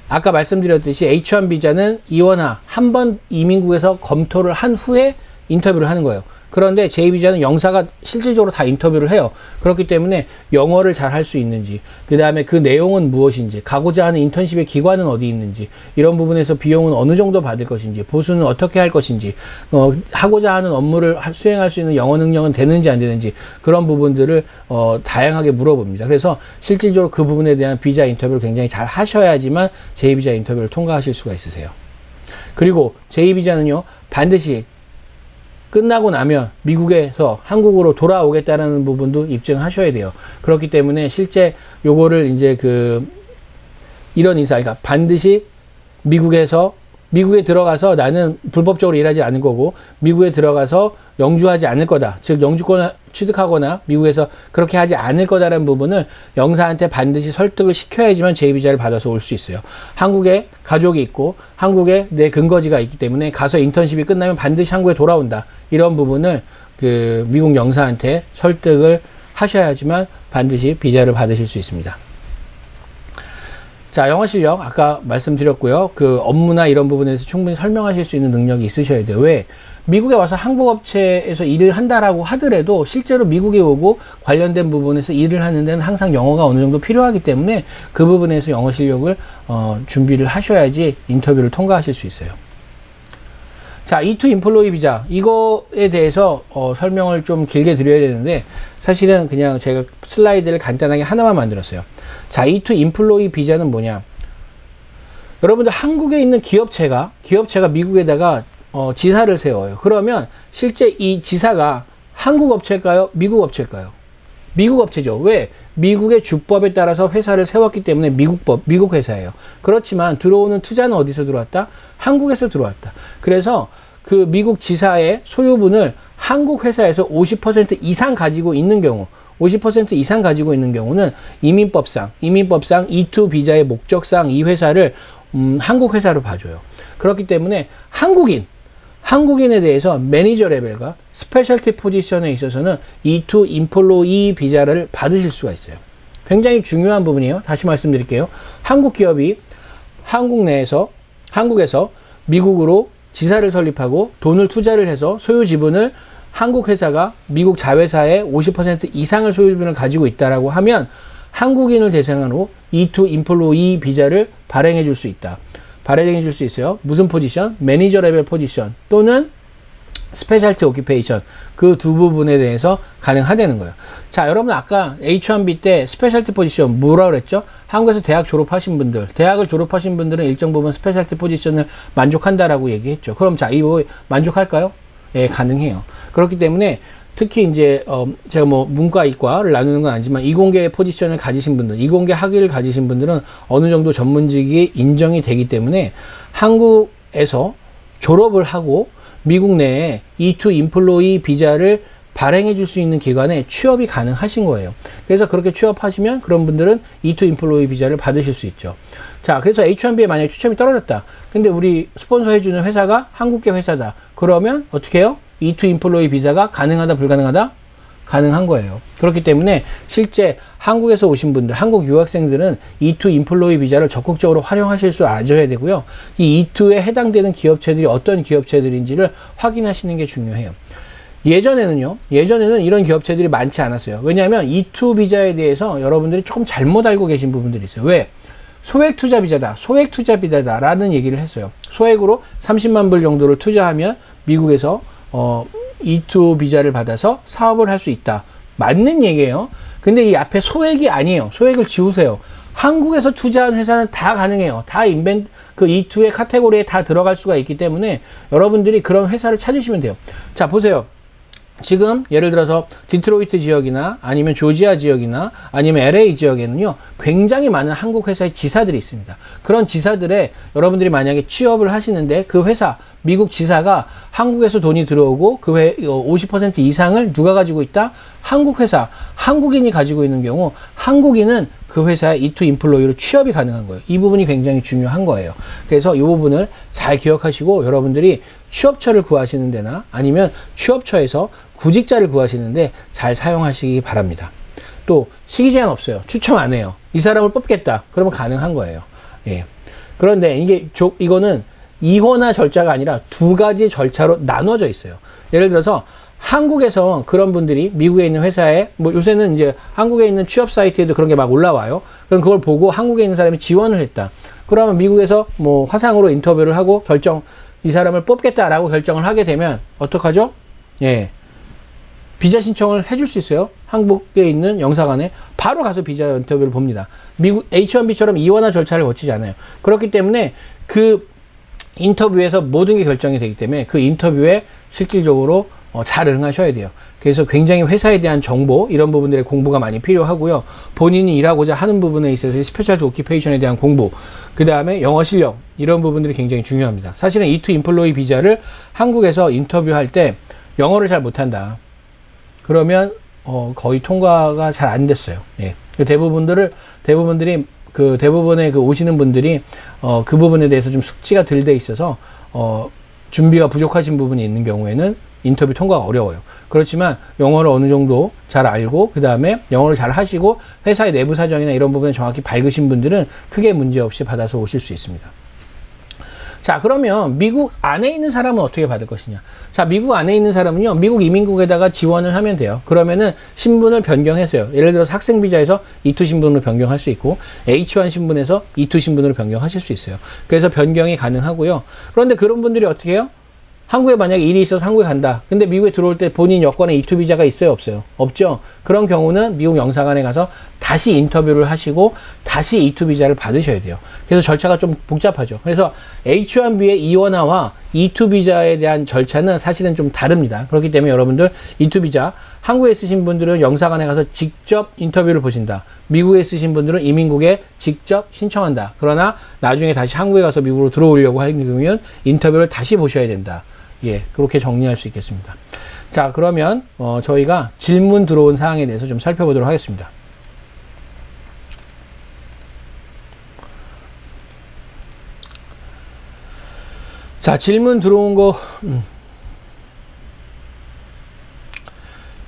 [SPEAKER 1] 아까 말씀드렸듯이 H1비자는 이원화 한 번 이민국에서 검토를 한 후에 인터뷰를 하는 거예요. 그런데 제2비자는 영사가 실질적으로 다 인터뷰를 해요. 그렇기 때문에 영어를 잘 할 수 있는지, 그 다음에 그 내용은 무엇인지, 가고자 하는 인턴십의 기관은 어디 있는지, 이런 부분에서 비용은 어느 정도 받을 것인지, 보수는 어떻게 할 것인지, 하고자 하는 업무를 수행할 수 있는 영어 능력은 되는지 안 되는지, 그런 부분들을 다양하게 물어봅니다. 그래서 실질적으로 그 부분에 대한 비자 인터뷰를 굉장히 잘 하셔야지만 제2비자 인터뷰를 통과하실 수가 있으세요. 그리고 제2비자는요, 반드시 끝나고 나면 미국에서 한국으로 돌아오겠다는 부분도 입증하셔야 돼요. 그렇기 때문에 실제 요거를 이제 이런 이사, 그러니까 반드시 미국에 들어가서 나는 불법적으로 일하지 않을 거고, 미국에 들어가서 영주하지 않을 거다. 즉, 영주권을 취득하거나 미국에서 그렇게 하지 않을 거다라는 부분을 영사한테 반드시 설득을 시켜야지만 제2비자를 받아서 올 수 있어요. 한국에 가족이 있고, 한국에 내 근거지가 있기 때문에 가서 인턴십이 끝나면 반드시 한국에 돌아온다. 이런 부분을 미국 영사한테 설득을 하셔야지만 반드시 비자를 받으실 수 있습니다. 자, 영어 실력 아까 말씀드렸고요. 그 업무나 이런 부분에서 충분히 설명하실 수 있는 능력이 있으셔야 돼요. 왜? 미국에 와서 한국 업체에서 일을 한다라고 하더라도 실제로 미국에 오고 관련된 부분에서 일을 하는 데는 항상 영어가 어느 정도 필요하기 때문에 그 부분에서 영어 실력을 준비를 하셔야지 인터뷰를 통과하실 수 있어요. 자, E2 인플로이 비자, 이거에 대해서 설명을 좀 길게 드려야 되는데 사실은 그냥 제가 슬라이드를 간단하게 하나만 만들었어요. 자, E2 인플로이 비자는 뭐냐? 여러분들 한국에 있는 기업체가 미국에다가 지사를 세워요. 그러면 실제 이 지사가 한국 업체일까요? 미국 업체일까요? 미국 업체죠. 왜? 미국의 주법에 따라서 회사를 세웠기 때문에 미국 회사예요. 그렇지만 들어오는 투자는 어디서 들어왔다? 한국에서 들어왔다. 그래서 그 미국 지사의 소유분을 한국 회사에서 50% 이상 가지고 있는 경우, 50% 이상 가지고 있는 경우는 이민법상 E2 비자의 목적상 이 회사를 한국 회사로 봐줘요. 그렇기 때문에 한국인에 대해서 매니저 레벨과 스페셜티 포지션에 있어서는 E2 인플로이 비자를 받으실 수가 있어요. 굉장히 중요한 부분이에요. 다시 말씀드릴게요. 한국 기업이 한국에서 미국으로 지사를 설립하고 돈을 투자를 해서 소유 지분을 한국 회사가 미국 자회사의 50% 이상을 소유 지분을 가지고 있다라고 하면 한국인을 대상으로 E2 인플로이 비자를 발행해 줄 수 있다. 발행해 줄 수 있어요. 무슨 포지션? 매니저 레벨 포지션 또는 스페셜티 오큐페이션, 그 두 부분에 대해서 가능하다는 거예요. 자, 여러분 아까 H1B 때 스페셜티 포지션 뭐라 그랬죠? 한국에서 대학을 졸업하신 분들은 일정 부분 스페셜티 포지션을 만족한다라고 얘기했죠. 그럼 자, 이거 만족할까요? 예, 가능해요. 그렇기 때문에 특히 이제 제가 문과 이과를 나누는 건 아니지만 이공계 포지션을 가지신 분들, 이공계 학위를 가지신 분들은 어느 정도 전문직이 인정이 되기 때문에 한국에서 졸업을 하고 미국 내에 E2 인플로이 비자를 발행해 줄 수 있는 기관에 취업이 가능하신 거예요. 그래서 그렇게 취업하시면 그런 분들은 E2 인플로이 비자를 받으실 수 있죠. 자, 그래서 H1B에 만약에 추첨이 떨어졌다. 근데 우리 스폰서 해주는 회사가 한국계 회사다. 그러면 어떻게 해요? E2 인플로이 비자가 가능하다, 불가능하다? 가능한 거예요. 그렇기 때문에 실제 한국에서 오신 분들, 한국 유학생들은 E2 인플로이 비자를 적극적으로 활용하실 줄 아셔야 되고요. 이 E2에 해당되는 기업체들이 어떤 기업체들인지를 확인하시는 게 중요해요. 예전에는 이런 기업체들이 많지 않았어요. 왜냐하면 E2 비자에 대해서 여러분들이 조금 잘못 알고 계신 부분들이 있어요. 왜? 소액 투자 비자다, 소액 투자 비자다 라는 얘기를 했어요. 소액으로 30만 불 정도를 투자하면 미국에서 E2 비자를 받아서 사업을 할 수 있다. 맞는 얘기예요. 근데 이 앞에 소액이 아니에요. 소액을 지우세요. 한국에서 투자한 회사는 다 가능해요. 다 그 E2의 카테고리에 다 들어갈 수가 있기 때문에 여러분들이 그런 회사를 찾으시면 돼요. 자, 보세요. 지금 예를 들어서 디트로이트 지역이나 아니면 조지아 지역이나 아니면 LA 지역에는요 굉장히 많은 한국 회사의 지사들이 있습니다. 그런 지사들에 여러분들이 만약에 취업을 하시는데 그 회사 미국 지사가 한국에서 돈이 들어오고 그 50% 이상을 누가 가지고 있다? 한국 회사, 한국인이 가지고 있는 경우 한국인은 그 회사의 E2 인플로이로 취업이 가능한 거예요. 이 부분이 굉장히 중요한 거예요. 그래서 이 부분을 잘 기억하시고 여러분들이 취업처를 구하시는 데나 아니면 취업처에서 구직자를 구하시는데 잘 사용하시기 바랍니다. 또 시기 제한 없어요. 추첨 안 해요. 이 사람을 뽑겠다. 그러면 가능한 거예요. 예. 그런데 이거는 이원화 절차가 아니라 두 가지 절차로 나눠져 있어요. 예를 들어서 한국에서 그런 분들이 미국에 있는 회사에 뭐 요새는 이제 한국에 있는 취업 사이트에도 그런 게 막 올라와요. 그럼 그걸 보고 한국에 있는 사람이 지원을 했다. 그러면 미국에서 뭐 화상으로 인터뷰를 하고 이 사람을 뽑겠다라고 결정을 하게 되면 어떡하죠? 예. 비자 신청을 해줄 수 있어요. 한국에 있는 영사관에 바로 가서 비자 인터뷰를 봅니다. 미국 H1B처럼 이원화 절차를 거치지 않아요. 그렇기 때문에 그 인터뷰에서 모든 게 결정이 되기 때문에 그 인터뷰에 실질적으로 잘 응하셔야 돼요. 그래서 굉장히 회사에 대한 정보 이런 부분들의 공부가 많이 필요하고요. 본인이 일하고자 하는 부분에 있어서 스페셜 오키페이션에 대한 공부, 그 다음에 영어 실력 이런 부분들이 굉장히 중요합니다. 사실은 E2 인플로이 비자를 한국에서 인터뷰할 때 영어를 잘 못한다. 그러면 거의 통과가 잘 안 됐어요. 예. 대부분의 오시는 분들이 그 부분에 대해서 좀 숙지가 덜 돼 있어서 준비가 부족하신 부분이 있는 경우에는 인터뷰 통과가 어려워요. 그렇지만 영어를 어느 정도 잘 알고 그 다음에 영어를 잘 하시고 회사의 내부 사정이나 이런 부분에 정확히 밝으신 분들은 크게 문제없이 받아서 오실 수 있습니다. 자, 그러면 미국 안에 있는 사람은 어떻게 받을 것이냐. 자, 미국 안에 있는 사람은요, 미국 이민국에다가 지원을 하면 돼요. 그러면은 신분을 변경해서요. 예를 들어서 학생 비자에서 E2 신분으로 변경할 수 있고 H1 신분에서 E2 신분으로 변경하실 수 있어요. 그래서 변경이 가능하고요. 그런데 그런 분들이 어떻게 해요? 한국에 만약에 일이 있어서 한국에 간다. 근데 미국에 들어올 때 본인 여권에 E2 비자가 있어요? 없어요? 없죠? 그런 경우는 미국 영사관에 가서 다시 인터뷰를 하시고 다시 E2 비자를 받으셔야 돼요. 그래서 절차가 좀 복잡하죠. 그래서 H1B의 이원화와 E2 비자에 대한 절차는 사실은 좀 다릅니다. 그렇기 때문에 여러분들 E2 비자 한국에 있으신 분들은 영사관에 가서 직접 인터뷰를 보신다. 미국에 있으신 분들은 이민국에 직접 신청한다. 그러나 나중에 다시 한국에 가서 미국으로 들어오려고 하는 경우는 인터뷰를 다시 보셔야 된다. 예, 그렇게 정리할 수 있겠습니다. 자, 그러면 저희가 질문 들어온 사항에 대해서 좀 살펴보도록 하겠습니다. 자, 질문 들어온 거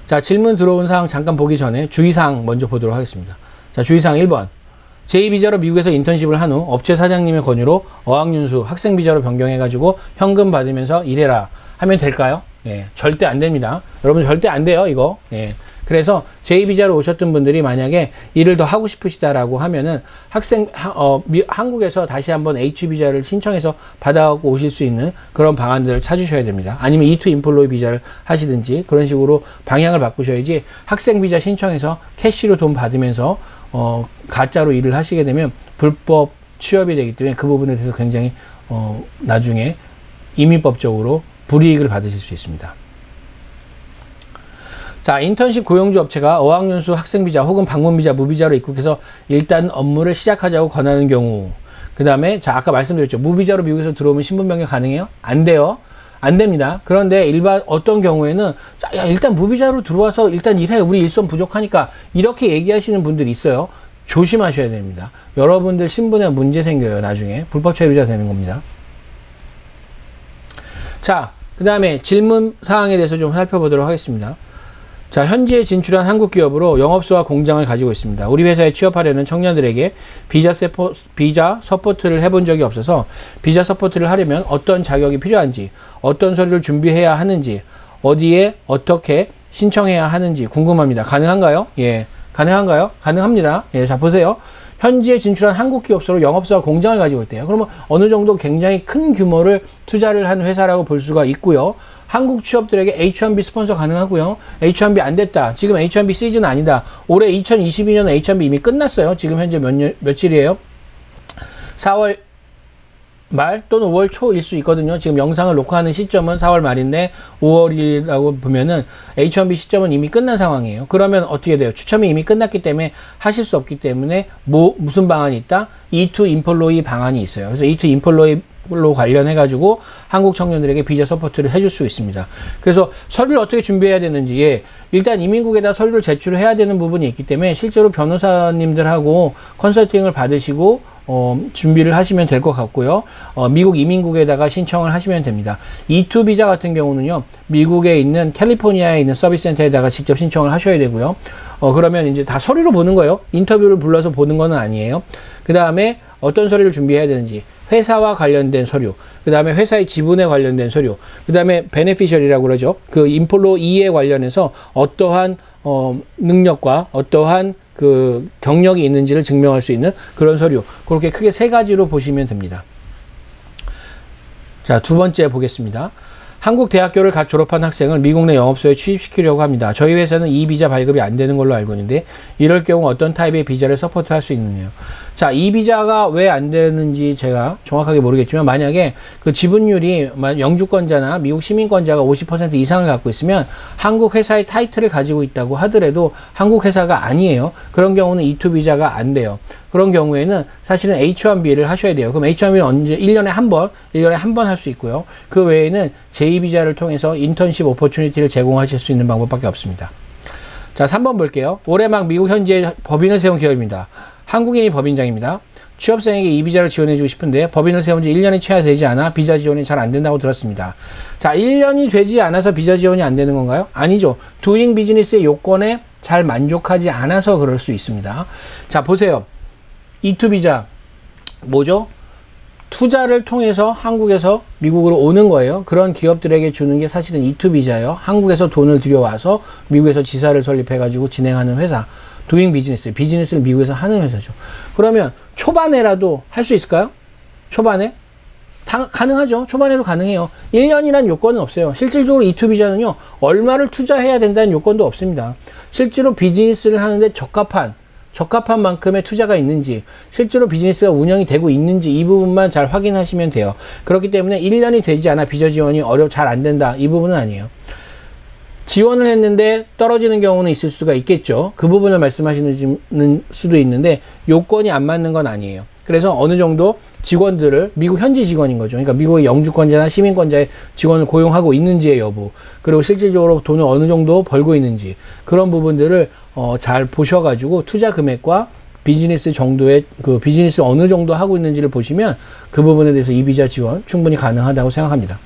[SPEAKER 1] 자, 질문 들어온 사항 잠깐 보기 전에 주의사항 먼저 보도록 하겠습니다. 자, 주의사항 1번. 제2비자로 미국에서 인턴십을 한 후 업체 사장님의 권유로 어학연수 학생비자로 변경해가지고 현금 받으면서 일해라 하면 될까요? 예, 절대 안 됩니다. 여러분 절대 안 돼요, 이거. 예. 그래서 제2비자로 오셨던 분들이 만약에 일을 더 하고 싶으시다라고 하면은 한국에서 다시 한번 H비자를 신청해서 받아갖고 오실 수 있는 그런 방안들을 찾으셔야 됩니다. 아니면 E2 인플로이 비자를 하시든지 그런 식으로 방향을 바꾸셔야지 학생비자 신청해서 캐시로 돈 받으면서 가짜로 일을 하시게 되면 불법 취업이 되기 때문에 그 부분에 대해서 굉장히 나중에 이민법적으로 불이익을 받으실 수 있습니다. 자, 인턴십 고용주 업체가 어학연수 학생비자 혹은 방문비자, 무비자로 입국해서 일단 업무를 시작하자고 권하는 경우, 그 다음에 자, 아까 말씀드렸죠. 무비자로 미국에서 들어오면 신분 변경 가능해요? 안 돼요. 안 됩니다. 그런데 일반 어떤 경우에는 야, 일단 무비자로 들어와서 일단 일해. 우리 일손 부족하니까 이렇게 얘기하시는 분들이 있어요. 조심하셔야 됩니다. 여러분들 신분에 문제 생겨요. 나중에 불법 체류자 되는 겁니다. 자, 그 다음에 질문 사항에 대해서 좀 살펴보도록 하겠습니다. 자, 현지에 진출한 한국 기업으로 영업소와 공장을 가지고 있습니다. 우리 회사에 취업하려는 청년들에게 비자 서포트를 해본 적이 없어서 비자 서포트를 하려면 어떤 자격이 필요한지, 어떤 서류를 준비해야 하는지, 어디에 어떻게 신청해야 하는지 궁금합니다. 가능한가요? 예, 가능한가요? 가능합니다. 예, 자, 보세요. 현지에 진출한 한국 기업소로 영업소와 공장을 가지고 있대요. 그러면 어느 정도 굉장히 큰 규모를 투자를 한 회사라고 볼 수가 있고요. 한국 취업들에게 H1B 스폰서 가능하고요. H1B 안 됐다. 지금 H1B 시즌 아니다. 올해 2022년 H1B 이미 끝났어요. 지금 현재 며칠이에요? 4월 말 또는 5월 초일 수 있거든요. 지금 영상을 녹화하는 시점은 4월 말인데 5월이라고 보면은 H1B 시점은 이미 끝난 상황이에요. 그러면 어떻게 돼요? 추첨이 이미 끝났기 때문에 하실 수 없기 때문에 무슨 방안이 있다? E2 인플로이 방안이 있어요. 그래서 E2 인플로이로 관련해 가지고 한국 청년들에게 비자 서포트를 해줄 수 있습니다. 그래서 서류를 어떻게 준비해야 되는지, 예, 일단 이민국에다 서류를 제출을 해야 되는 부분이 있기 때문에 실제로 변호사님들하고 컨설팅을 받으시고 준비를 하시면 될 것 같고요. 미국 이민국에다가 신청을 하시면 됩니다. E2 비자 같은 경우는요, 미국에 있는 캘리포니아에 있는 서비스 센터에다가 직접 신청을 하셔야 되고요. 그러면 이제 다 서류로 보는 거예요. 인터뷰를 불러서 보는 거는 아니에요. 그 다음에 어떤 서류를 준비해야 되는지, 회사와 관련된 서류, 그 다음에 회사의 지분에 관련된 서류, 그 다음에 베네피셜이라고 그러죠. 그 인플로이에 관련해서 어떠한 능력과 어떠한 그 경력이 있는지를 증명할 수 있는 그런 서류, 그렇게 크게 세 가지로 보시면 됩니다. 자, 두 번째 보겠습니다. 한국 대학교를 갓 졸업한 학생을 미국 내 영업소에 취직시키려고 합니다. 저희 회사는 이 비자 발급이 안 되는 걸로 알고 있는데 이럴 경우 어떤 타입의 비자를 서포트할 수 있느냐요. 자, 이 비자가 왜 안 되는지 제가 정확하게 모르겠지만, 만약에 그 지분율이 영주권자나 미국 시민권자가 50% 이상을 갖고 있으면 한국 회사의 타이틀을 가지고 있다고 하더라도 한국 회사가 아니에요. 그런 경우는 E2 비자가 안 돼요. 그런 경우에는 사실은 H1B를 하셔야 돼요. 그럼 H1B는 언제? 1년에 한 번 할 수 있고요. 그 외에는 제2비자를 통해서 인턴십 오퍼추니티를 제공하실 수 있는 방법밖에 없습니다. 자, 3번 볼게요. 올해 막 미국 현지에 법인을 세운 기업입니다. 한국인이 법인장입니다. 취업생에게 이 비자를 지원해주고 싶은데 법인을 세운 지 1년이 채야 되지 않아 비자 지원이 잘 안 된다고 들었습니다. 자, 1년이 되지 않아서 비자 지원이 안 되는 건가요? 아니죠. 도잉 비즈니스의 요건에 잘 만족하지 않아서 그럴 수 있습니다. 자, 보세요. E2 비자 뭐죠? 투자를 통해서 한국에서 미국으로 오는 거예요. 그런 기업들에게 주는 게 사실은 E2 비자예요. 한국에서 돈을 들여와서 미국에서 지사를 설립해가지고 진행하는 회사. 도잉 비즈니스, 비즈니스를 미국에서 하는 회사죠. 그러면 초반에라도 할 수 있을까요? 초반에? 가능하죠. 초반에도 가능해요. 1년이란 요건은 없어요. 실질적으로 E2 비자는요, 얼마를 투자해야 된다는 요건도 없습니다. 실제로 비즈니스를 하는데 적합한 만큼의 투자가 있는지, 실제로 비즈니스가 운영이 되고 있는지 이 부분만 잘 확인하시면 돼요. 그렇기 때문에 1년이 되지 않아 비자 지원이 잘 안 된다, 이 부분은 아니에요. 지원을 했는데 떨어지는 경우는 있을 수가 있겠죠. 그 부분을 말씀하시는 수도 있는데 요건이 안 맞는 건 아니에요. 그래서 어느 정도 직원들을, 미국 현지 직원인 거죠. 그러니까 미국의 영주권자나 시민권자의 직원을 고용하고 있는지의 여부, 그리고 실질적으로 돈을 어느 정도 벌고 있는지, 그런 부분들을 잘 보셔가지고 투자 금액과 비즈니스 정도의, 그 비즈니스 어느 정도 하고 있는지를 보시면 그 부분에 대해서 이 비자 지원 충분히 가능하다고 생각합니다.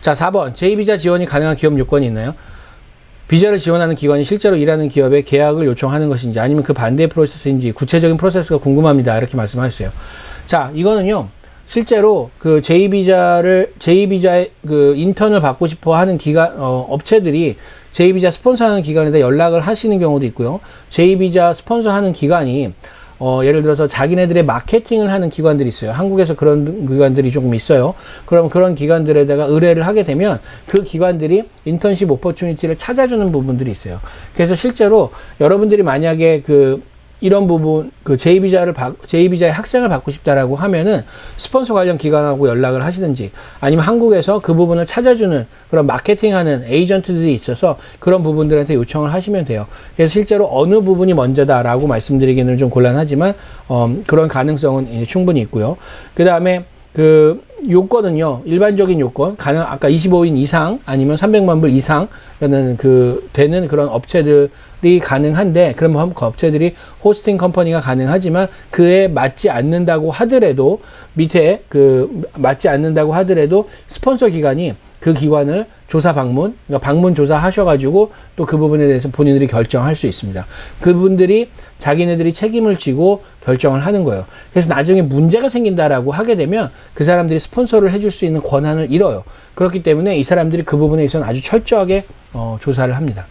[SPEAKER 1] 자, 4번. 제2비자 지원이 가능한 기업 요건이 있나요? 비자를 지원하는 기관이 실제로 일하는 기업에 계약을 요청하는 것인지, 아니면 그 반대 프로세스인지 구체적인 프로세스가 궁금합니다. 이렇게 말씀하셨어요. 자, 이거는요, 실제로 그 제2비자의 그 인턴을 받고 싶어 하는 업체들이 제2비자 스폰서하는 기관에다 연락을 하시는 경우도 있고요. 제2비자 스폰서하는 기관이 예를 들어서 자기네들의 마케팅을 하는 기관들이 있어요. 한국에서 그런 기관들이 조금 있어요. 그럼 그런 기관들에다가 의뢰를 하게 되면 그 기관들이 인턴십 오퍼추니티를 찾아주는 부분들이 있어요. 그래서 실제로 여러분들이 만약에 이런 부분, 제2비자의 학생을 받고 싶다라고 하면은 스폰서 관련 기관하고 연락을 하시든지, 아니면 한국에서 그 부분을 찾아주는 그런 마케팅하는 에이전트들이 있어서 그런 부분들한테 요청을 하시면 돼요. 그래서 실제로 어느 부분이 먼저다라고 말씀드리기는 좀 곤란하지만, 그런 가능성은 충분히 있고요. 그 다음에 요건은요, 일반적인 요건, 아까 25인 이상 아니면 300만 불 이상라는 되는 그런 업체들이 가능한데, 그럼 그 업체들이 호스팅 컴퍼니가 가능하지만, 그에 맞지 않는다고 하더라도, 밑에 맞지 않는다고 하더라도, 스폰서 기관이 그 기관을 그러니까 방문 조사 하셔가지고 또 그 부분에 대해서 본인들이 결정할 수 있습니다. 그분들이 자기네들이 책임을 지고 결정을 하는 거예요. 그래서 나중에 문제가 생긴다라고 하게 되면 그 사람들이 스폰서를 해줄 수 있는 권한을 잃어요. 그렇기 때문에 이 사람들이 그 부분에 있어서는 아주 철저하게 조사를 합니다.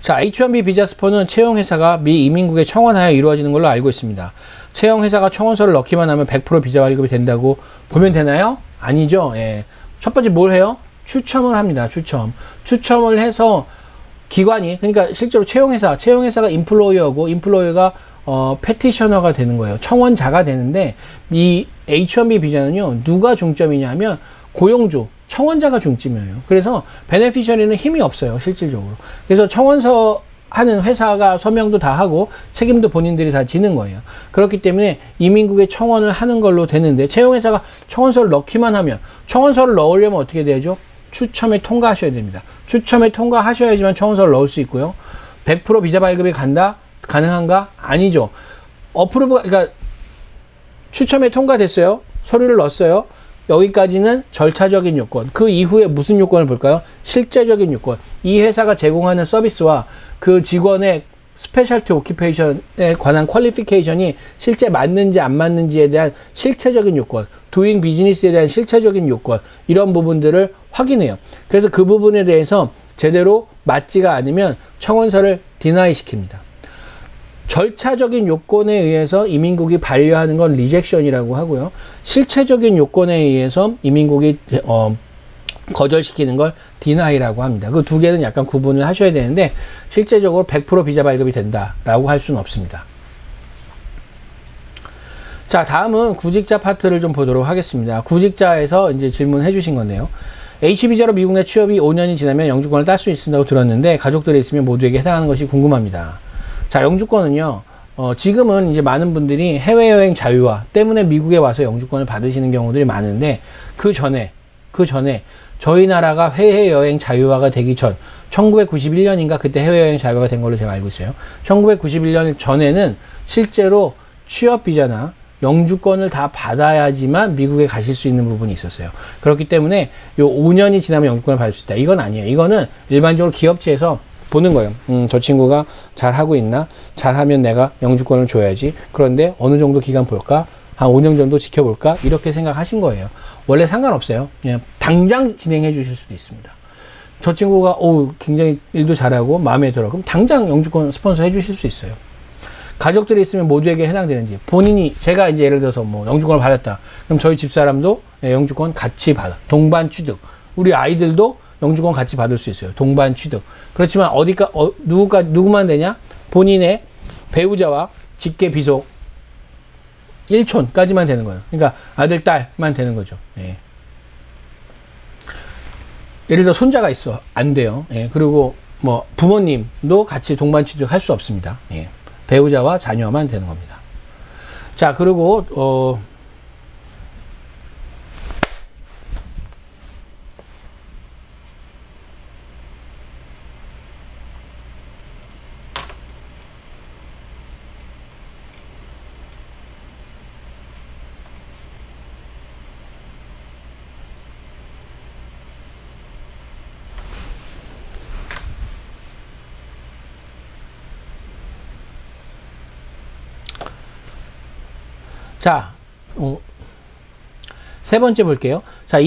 [SPEAKER 1] 자, H-1B 비자 스폰은 채용회사가 미 이민국에 청원하여 이루어지는 걸로 알고 있습니다. 채용회사가 청원서를 넣기만 하면 100% 비자 발급이 된다고 보면 되나요? 아니죠. 예. 첫 번째 뭘 해요? 추첨을 합니다. 추첨을 해서 기관이, 그러니까 실제로 채용회사가 인플로이어고, 인플로이어가 패티셔너가 되는 거예요. 청원자가 되는데, 이 H-1B 비자는요, 누가 중점이냐 하면 고용주, 청원자가 중점이에요. 그래서 베네피셔리는 힘이 없어요, 실질적으로. 그래서 청원서 하는 회사가 서명도 다 하고 책임도 본인들이 다 지는 거예요. 그렇기 때문에 이민국에 청원을 하는 걸로 되는데, 채용회사가 청원서를 넣기만 하면, 청원서를 넣으려면 어떻게 돼야죠? 추첨에 통과하셔야 됩니다. 추첨에 통과하셔야지만 청원서를 넣을 수 있고요. 100% 비자 발급이 가능한가? 아니죠. 그러니까 추첨에 통과됐어요. 서류를 넣었어요. 여기까지는 절차적인 요건. 그 이후에 무슨 요건을 볼까요? 실제적인 요건. 이 회사가 제공하는 서비스와 그 직원의 스페셜티 오키페이션에 관한 퀄리피케이션이 실제 맞는지 안 맞는지에 대한 실체적인 요건, 두잉 비즈니스에 대한 실체적인 요건, 이런 부분들을 확인해요. 그래서 그 부분에 대해서 제대로 맞지가 않으면 청원서를 디나이 시킵니다. 절차적인 요건에 의해서 이민국이 반려하는 건 리젝션이라고 하고요. 실체적인 요건에 의해서 이민국이 거절시키는 걸 디나이라고 합니다. 그 두 개는 약간 구분을 하셔야 되는데, 실제적으로 100% 비자 발급이 된다라고 할 수는 없습니다. 자, 다음은 구직자 파트를 좀 보도록 하겠습니다. 구직자에서 이제 질문해 주신 건데요. H비자로 미국 내 취업이 5년이 지나면 영주권을 딸 수 있다고 들었는데, 가족들이 있으면 모두에게 해당하는 것이 궁금합니다. 자, 영주권은요, 지금은 이제 많은 분들이 해외여행 자유화 때문에 미국에 와서 영주권을 받으시는 경우들이 많은데, 그 전에 저희 나라가 해외여행 자유화가 되기 전 1991년인가 그때 해외여행 자유화가 된 걸로 제가 알고 있어요. 1991년 전에는 실제로 취업비자나 영주권을 다 받아야지만 미국에 가실 수 있는 부분이 있었어요. 그렇기 때문에 요 5년이 지나면 영주권을 받을 수 있다. 이건 아니에요. 이거는 일반적으로 기업체에서 보는 거예요. 저 친구가 잘하고 있나? 잘하면 내가 영주권을 줘야지. 그런데 어느 정도 기간 볼까? 한 5년 정도 지켜볼까? 이렇게 생각하신 거예요. 원래 상관없어요. 그냥 당장 진행해 주실 수도 있습니다. 저 친구가 굉장히 일도 잘하고 마음에 들어. 그럼 당장 영주권 스폰서 해 주실 수 있어요. 가족들이 있으면 모두에게 해당되는지, 제가 이제 예를 들어서 뭐 영주권을 받았다. 그럼 저희 집사람도 영주권 같이 받아. 동반 취득. 우리 아이들도 영주권 같이 받을 수 있어요. 동반 취득. 그렇지만 누구만 되냐? 본인의 배우자와 직계 비속 1촌까지만 되는 거예요. 그러니까 아들, 딸만 되는 거죠. 예. 예를 들어 손자가 있어. 안 돼요. 예. 그리고 뭐 부모님도 같이 동반 취득할 수 없습니다. 예. 배우자와 자녀만 되는 겁니다. 자, 그리고 자, 세 번째 볼게요. 자,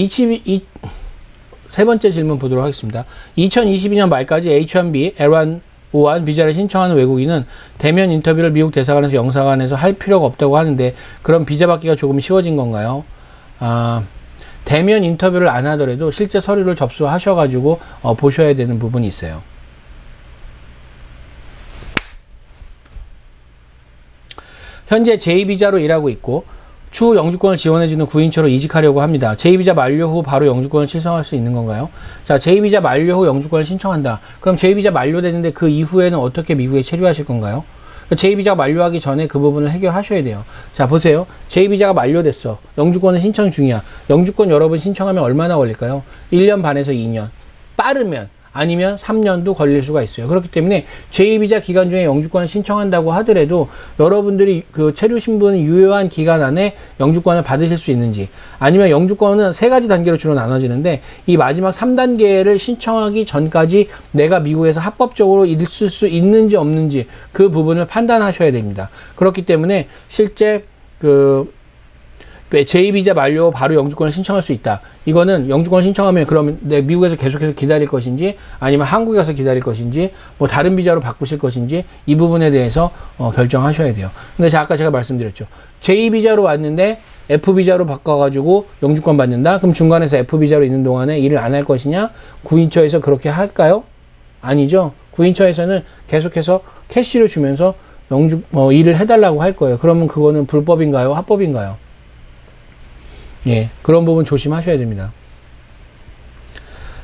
[SPEAKER 1] 세 번째 질문 보도록 하겠습니다. 2022년 말까지 H-1B, L1, O1 비자를 신청하는 외국인은 대면 인터뷰를 미국 대사관에서 영사관에서 할 필요가 없다고 하는데, 그럼 비자 받기가 조금 쉬워진 건가요? 대면 인터뷰를 안 하더라도 실제 서류를 접수하셔가지고 보셔야 되는 부분이 있어요. 현재 제2비자로 일하고 있고 추후 영주권을 지원해주는 구인처로 이직하려고 합니다. 제2비자 만료 후 바로 영주권을 신청할 수 있는 건가요? 자, 제2비자 만료 후 영주권을 신청한다. 그럼 제2비자 만료되는데 그 이후에는 어떻게 미국에 체류하실 건가요? 제2비자가 만료하기 전에 그 부분을 해결하셔야 돼요. 자, 보세요. 제2비자가 만료됐어. 영주권은 신청 중이야. 영주권 여러분 신청하면 얼마나 걸릴까요? 1년 반에서 2년. 빠르면 아니면 3년도 걸릴 수가 있어요. 그렇기 때문에 제2비자 기간 중에 영주권을 신청한다고 하더라도 여러분들이 그 체류 신분이 유효한 기간 안에 영주권을 받으실 수 있는지, 아니면 영주권은 3가지 단계로 주로 나눠지는데 이 마지막 3단계를 신청하기 전까지 내가 미국에서 합법적으로 있을 수 있는지 없는지 그 부분을 판단하셔야 됩니다. 그렇기 때문에 실제 제2비자 만료 바로 영주권을 신청할 수 있다. 이거는 영주권을 신청하면 그러면 내 미국에서 계속해서 기다릴 것인지, 아니면 한국에 가서 기다릴 것인지, 뭐 다른 비자로 바꾸실 것인지, 이 부분에 대해서 결정하셔야 돼요. 근데 아까 제가 말씀드렸죠. 제2비자로 왔는데 F비자로 바꿔가지고 영주권 받는다? 그럼 중간에서 F비자로 있는 동안에 일을 안 할 것이냐? 구인처에서 그렇게 할까요? 아니죠. 구인처에서는 계속해서 캐시를 주면서 일을 해달라고 할 거예요. 그러면 그거는 불법인가요? 합법인가요? 예, 그런 부분 조심하셔야 됩니다.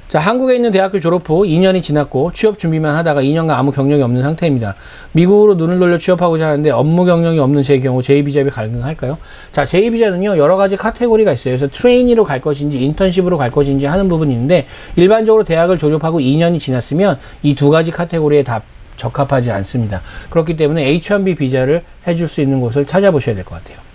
[SPEAKER 1] 자, 한국에 있는 대학교 졸업 후 2년이 지났고 취업 준비만 하다가 2년간 아무 경력이 없는 상태입니다. 미국으로 눈을 돌려 취업하고자 하는데 업무 경력이 없는 제 경우 제2비자에 가능할까요? 자, 제2비자는요 여러 가지 카테고리가 있어요. 그래서 트레이니로 갈 것인지 인턴십으로 갈 것인지 하는 부분이 있는데, 일반적으로 대학을 졸업하고 2년이 지났으면 이 2가지 카테고리에 다 적합하지 않습니다. 그렇기 때문에 H-1B 비자를 해줄 수 있는 곳을 찾아보셔야 될 것 같아요.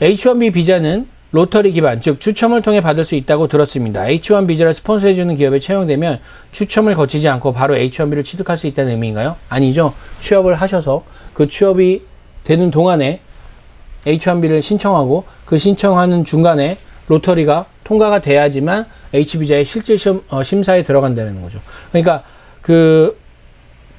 [SPEAKER 1] H-1B 비자는 로터리 기반, 즉 추첨을 통해 받을 수 있다고 들었습니다. H-1 비자를 스폰서해주는 기업에 채용되면 추첨을 거치지 않고 바로 H-1B를 취득할 수 있다는 의미인가요? 아니죠. 취업을 하셔서 그 취업이 되는 동안에 H-1B를 신청하고 그 신청하는 중간에 로터리가 통과가 돼야지만 H-비자의 실질 심사에 들어간다는 거죠. 그러니까 그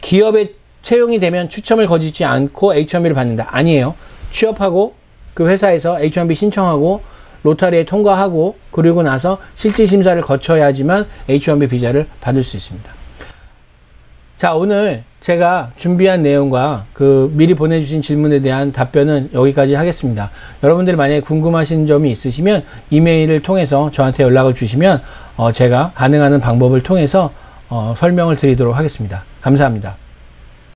[SPEAKER 1] 기업에 채용이 되면 추첨을 거치지 않고 H-1B를 받는다. 아니에요. 취업하고 그 회사에서 H-1B 신청하고 로터리에 통과하고 그리고 나서 실질 심사를 거쳐야지만 H-1B 비자를 받을 수 있습니다. 자, 오늘 제가 준비한 내용과 미리 보내주신 질문에 대한 답변은 여기까지 하겠습니다. 여러분들이 만약에 궁금하신 점이 있으시면 이메일을 통해서 저한테 연락을 주시면 제가 가능한 방법을 통해서 설명을 드리도록 하겠습니다. 감사합니다.